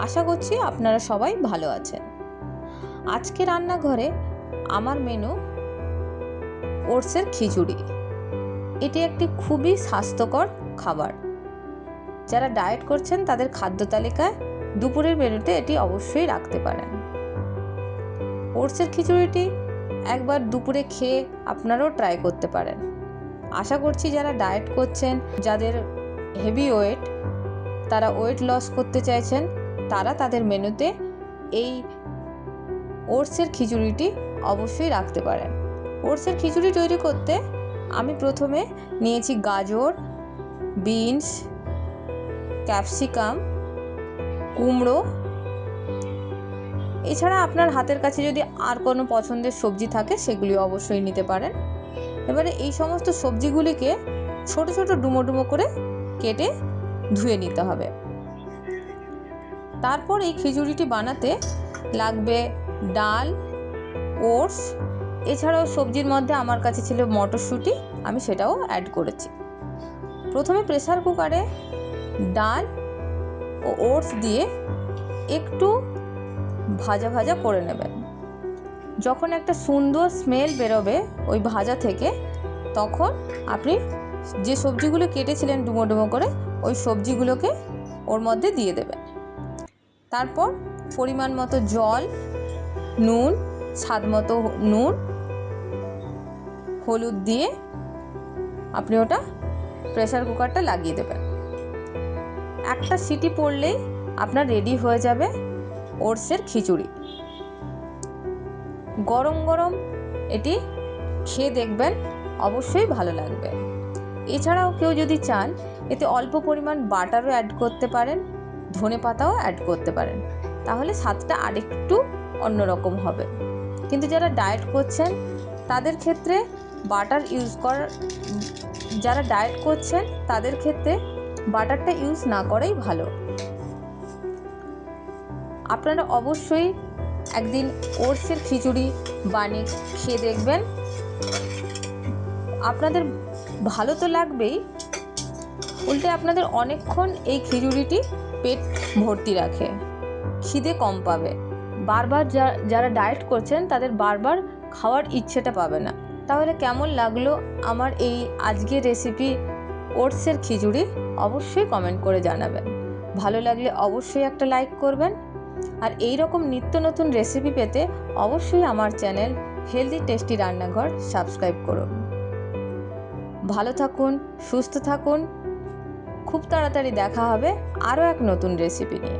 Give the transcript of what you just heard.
আশা করছি আপনারা সবাই ভালো আছেন। আজকে রান্নাঘরে আমার মেনু ওটসের খিচুড়ি। এটি একটি খুবই স্বাস্থ্যকর খাবার। যারা ডায়েট করছেন তাদের খাদ্য তালিকায় দুপুরের মেনুতে এটি অবশ্যই রাখতে পারেন। ওটসের খিচুড়িটি একবার দুপুরে খেয়ে আপনারাও ট্রাই করতে পারেন। আশা করছি যারা ডায়েট করছেন, যাদের হেভি ওয়েট, তারা ওয়েট লস করতে চাইছেন, তারা তাদের মেনুতে এই ওটসের খিচুড়িটি অবশ্যই রাখতে পারেন। ওটসের খিচুড়ি তৈরি করতে আমি প্রথমে নিয়েছি গাজর, বিনস, ক্যাপসিকাম, কুমড়ো। এছাড়া আপনার হাতের কাছে যদি আর কোনো পছন্দের সবজি থাকে সেগুলি অবশ্যই নিতে পারেন। এবারে এই সমস্ত সবজিগুলিকে ছোট ছোট ডুমো ডুমো করে কেটে ধুয়ে নিতে হবে। তারপর এই খিচুড়িটি বানাতে লাগবে ডাল, ওটস, এছাড়াও সবজির মধ্যে আমার কাছে ছিল মটরশুঁটি, আমি সেটাও অ্যাড করেছি। প্রথমে প্রেসার কুকারে ডাল ও ওটস দিয়ে একটু ভাজা ভাজা করে নেবেন। যখন একটা সুন্দর স্মেল বেরোবে ওই ভাজা থেকে, তখন আপনি যে সবজিগুলো কেটেছিলেন ডুমো ডুমো করে, ওই সবজিগুলোকে ওর মধ্যে দিয়ে দেবেন। তারপর পরিমাণ মতো জল, নুন, স্বাদ মতো নুন, হলুদ দিয়ে আপনি ওটা প্রেসার কুকারটা লাগিয়ে দেবেন। একটা সিটি পড়লেই আপনার রেডি হয়ে যাবে ওটসের খিচুড়ি। গরম গরম এটি খেয়ে দেখবেন, অবশ্যই ভালো লাগবে। এছাড়াও কেউ যদি চান এতে অল্প পরিমাণ বাটারও অ্যাড করতে পারেন, ধনে পাতাও অ্যাড করতে পারেন, তাহলে স্বাদটা আরেকটু অন্যরকম হবে। কিন্তু যারা ডায়েট করছেন তাদের ক্ষেত্রে যারা ডায়েট করছেন তাদের ক্ষেত্রে বাটারটা ইউজ না করাই ভালো। আপনারা অবশ্যই একদিন ওটসের খিচুড়ি বানিয়ে খেয়ে দেখবেন। আপনাদের ভালো তো লাগবেই, উল্টে আপনাদের অনেকক্ষণ এই খিচুড়িটি পেট ভর্তি রাখে, খিদে কম পাবে। বারবার যারা ডায়েট করছেন তাদের বারবার খাওয়ার ইচ্ছেটা পাবে না। তাহলে কেমন লাগলো আমার এই আজকের রেসিপি ওটসের খিচুড়ি, অবশ্যই কমেন্ট করে জানাবেন। ভালো লাগলে অবশ্যই একটা লাইক করবেন। আর এই রকম নিত্য নতুন রেসিপি পেতে অবশ্যই আমার চ্যানেল হেলদি টেস্টি রান্নাঘর সাবস্ক্রাইব করুন। ভালো থাকুন, সুস্থ থাকুন। খুব তাড়াতাড়ি দেখা হবে আরও এক নতুন রেসিপি নিয়ে।